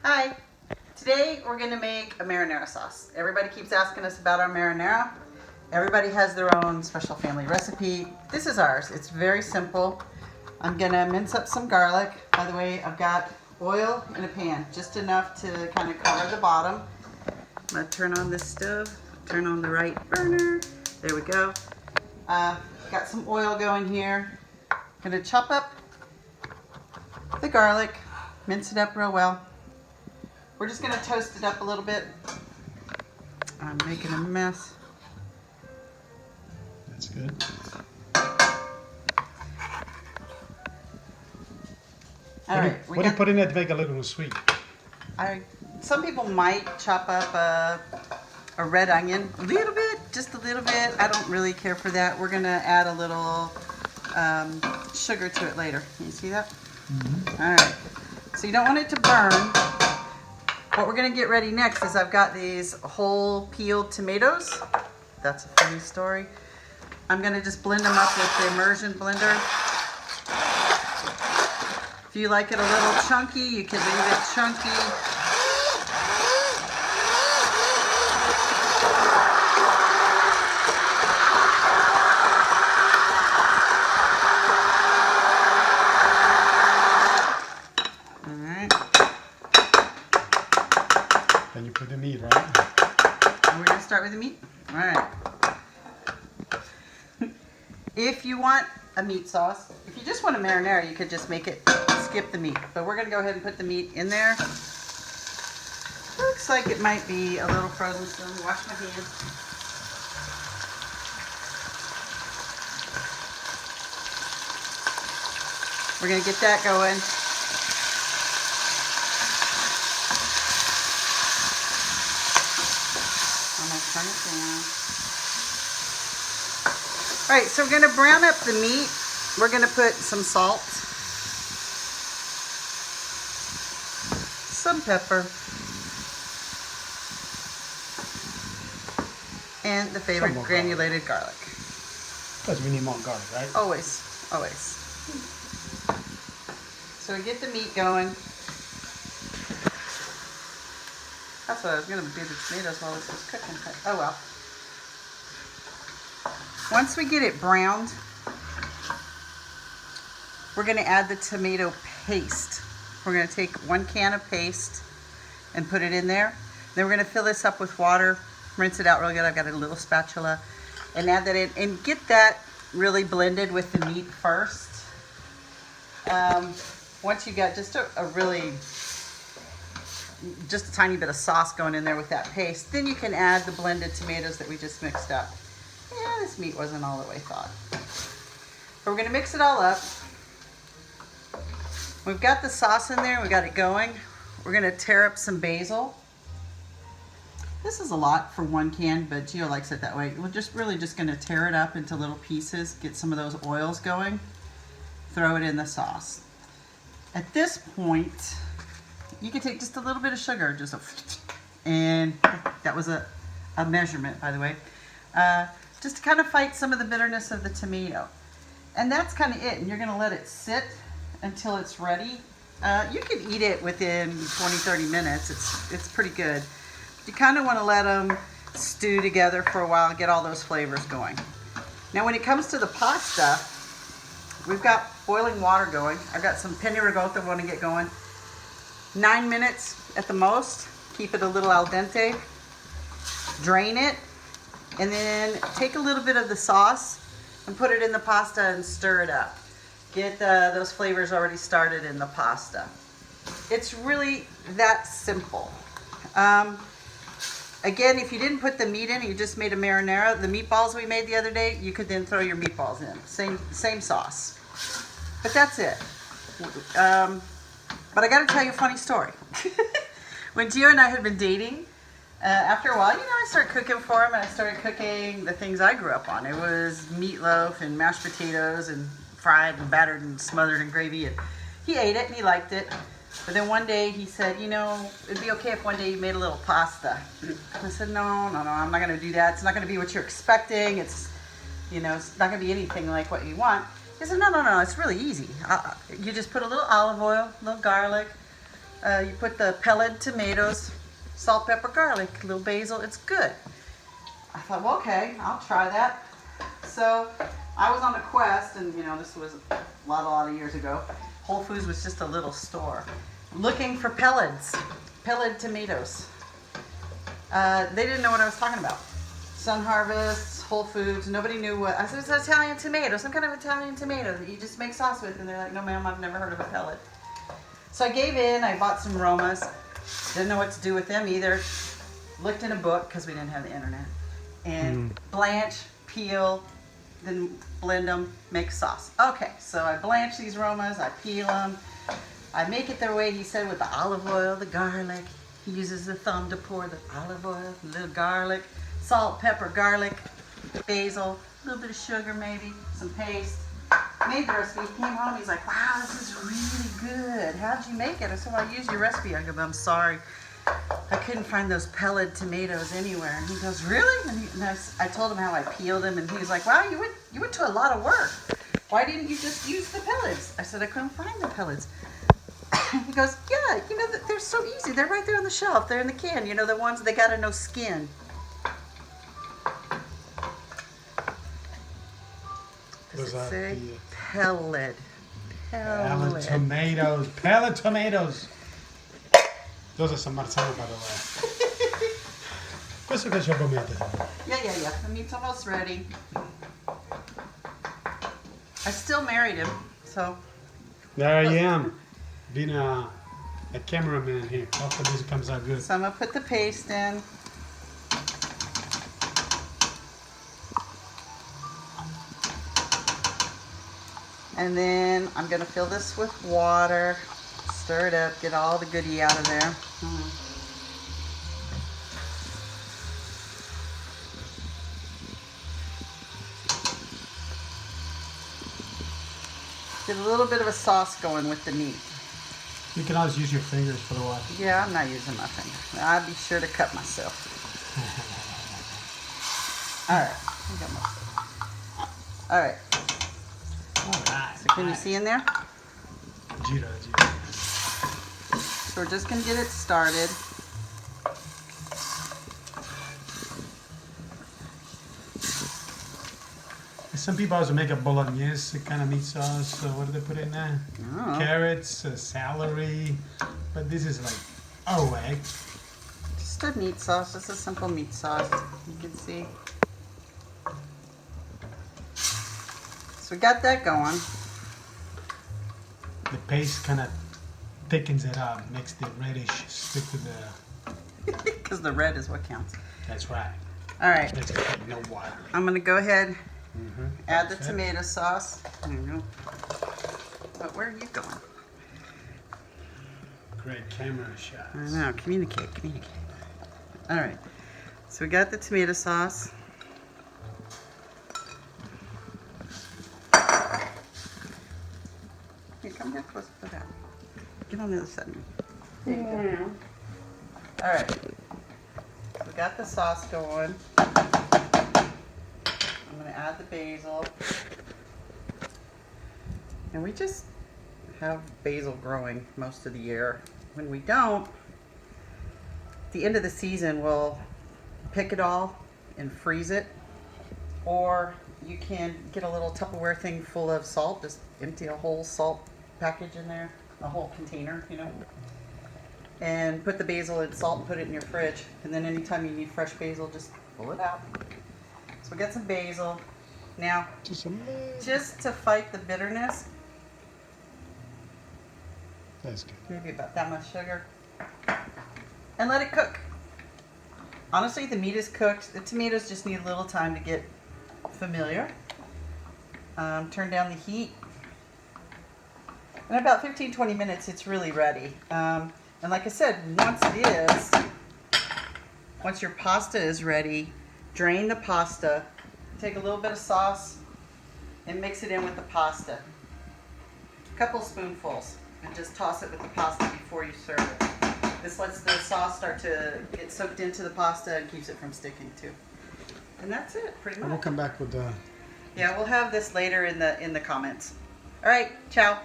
Hi, today we're going to make a marinara sauce. Everybody keeps asking us about our marinara. Everybody has their own special family recipe. This is ours. It's very simple. I'm going to mince up some garlic. By the way, I've got oil in a pan, just enough to kind of cover the bottom. I'm going to turn on this stove, turn on the right burner. There we go. Got some oil going here. Going to chop up the garlic, mince it up real well. We're just going to toast it up a little bit. I'm making a mess. That's good. All right. What do you put in it to make it a little sweet? Some people might chop up a red onion, a little bit, just a little bit. I don't really care for that. We're going to add a little sugar to it later. Can you see that? Mm-hmm. All right. So you don't want it to burn. What we're going to get ready next is I've got these whole peeled tomatoes. That's a funny story. I'm going to just blend them up with the immersion blender. If you like it a little chunky, you can leave it chunky. Then you put the meat, right? And we're going to start with the meat. All right. If you want a meat sauce, if you just want a marinara, you could just make it, skip the meat. But we're going to go ahead and put the meat in there. Looks like it might be a little frozen, so I'm going to wash my hands. We're going to get that going. I'm going to turn it down. All right, so we're going to brown up the meat. We're going to put some salt, some pepper, and the favorite granulated garlic. Because we need more garlic, right? Always, always. So we get the meat going. That's what I was going to do, the tomatoes while this was cooking. Oh well. Once we get it browned, we're going to add the tomato paste. We're going to take 1 can of paste and put it in there. Then we're going to fill this up with water, rinse it out real good. I've got a little spatula, and add that in and get that really blended with the meat first. Once you got just just a tiny bit of sauce going in there with that paste, then you can add the blended tomatoes that we just mixed up. Yeah, this meat wasn't all the way thawed. But we're going to mix it all up. We've got the sauce in there. We got it going. We're going to tear up some basil. This is a lot for 1 can, but Gio likes it that way. We're just really just going to tear it up into little pieces, get some of those oils going, throw it in the sauce. At this point, you can take just a little bit of sugar, and that was a measurement, by the way, just to kind of fight some of the bitterness of the tomato. And that's kind of it, and you're going to let it sit until it's ready. You can eat it within 20-30 minutes. It's pretty good. You kind of want to let them stew together for a while and get all those flavors going. Now when it comes to the pasta, we've got boiling water going. I've got some penne ricotta I want to get going. 9 minutes at the most. Keep it a little al dente. Drain it, and then take a little bit of the sauce and put it in the pasta and stir it up. Get those flavors already started in the pasta. It's really that simple. Again, if you didn't put the meat in, you just made a marinara, the meatballs we made the other day, you could then throw your meatballs in. Same sauce. But that's it. But I got to tell you a funny story. When Gio and I had been dating, after a while, I started cooking for him, and I started cooking the things I grew up on. It was meatloaf and mashed potatoes and fried and battered and smothered in gravy. And he ate it and he liked it. But then one day he said, it'd be okay if one day you made a little pasta. I said, no, I'm not going to do that. It's not going to be what you're expecting. It's not going to be anything like what you want. He said, no, it's really easy. You just put a little olive oil, a little garlic, You put the pellet tomatoes, salt, pepper, garlic, a little basil. It's good. I thought, well, okay, I'll try that. So I was on a quest, and you know, this was a lot of years ago. Whole Foods was just a little store. Looking for pellet tomatoes. They didn't know what I was talking about. Sun Harvest, Whole Foods, nobody knew what. I said, it's an Italian tomato, some kind of Italian tomato that you just make sauce with. And they're like, no ma'am, I've never heard of a pellet. So I gave in, I bought some Romas. Didn't know what to do with them either. Looked in a book, because we didn't have the internet. And blanch, peel, then blend them, make sauce. Okay, so I blanch these Romas, I peel them. I make it their way, he said, with the olive oil, the garlic. He uses the thumb to pour the olive oil, a little garlic, salt, pepper, garlic, basil, a little bit of sugar maybe, some paste. Made the recipe, he came home, he's like, wow, this is really good. How'd you make it? I said, well, I used your recipe. I go, I'm sorry. I couldn't find those pellet tomatoes anywhere. And he goes, really? And I told him how I peeled them, and he was like, wow, you went to a lot of work. Why didn't you just use the pellets? I said, I couldn't find the pellets. He goes, yeah, you know, they're so easy. They're right there on the shelf. They're in the can. You know, the ones, they got no skin. Does it say pellet? Pellet tomatoes. Pellet tomatoes. Those are some marzano, by the way. Questo che c'è pomete. Yeah. The meat's almost ready. I still married him, so. There I am. Being a cameraman here. Hopefully this comes out good. So I'm going to put the paste in. And then I'm going to fill this with water. Stir it up, get all the goodie out of there. Get a little bit of a sauce going with the meat. You can always use your fingers for the water. Yeah, I'm not using my finger. I'll be sure to cut myself. Alright. Alright. Alright. So can you see in there? Gira. So we're just going to get it started. Some people also make a bolognese kind of meat sauce. So what do they put in there? Oh. Carrots, celery. But this is like our way. Just a meat sauce. Just a simple meat sauce. You can see. So we got that going. The paste kind of thickens it up, makes the reddish stick to the... Because the red is what counts. That's right. All right. Makes it like no water. I'm going to go ahead, add the tomato sauce. There you go. But where are you going? Great camera shots. I know. Communicate. All right. So we got the tomato sauce. Here, come here close to that. Get on the other side of me. There you go. All right. We got the sauce going. I'm going to add the basil. And we just have basil growing most of the year. When we don't, at the end of the season, we'll pick it all and freeze it. Or you can get a little Tupperware thing full of salt. Just empty a whole salt package in there, a whole container, you know. And put the basil and salt and put it in your fridge. And then anytime you need fresh basil, just pull it out. So we got some basil. Now, just to fight the bitterness, That's good. maybe about that much sugar. And let it cook. Honestly, the meat is cooked. The tomatoes just need a little time to get familiar. Turn down the heat. In about 15-20 minutes, it's really ready. And like I said, once your pasta is ready, drain the pasta, take a little bit of sauce, and mix it in with the pasta. A couple spoonfuls, and just toss it with the pasta before you serve it. This lets the sauce start to get soaked into the pasta and keeps it from sticking too. And that's it, pretty much. We'll come back with the... Yeah, we'll have this later in the comments. All right, ciao.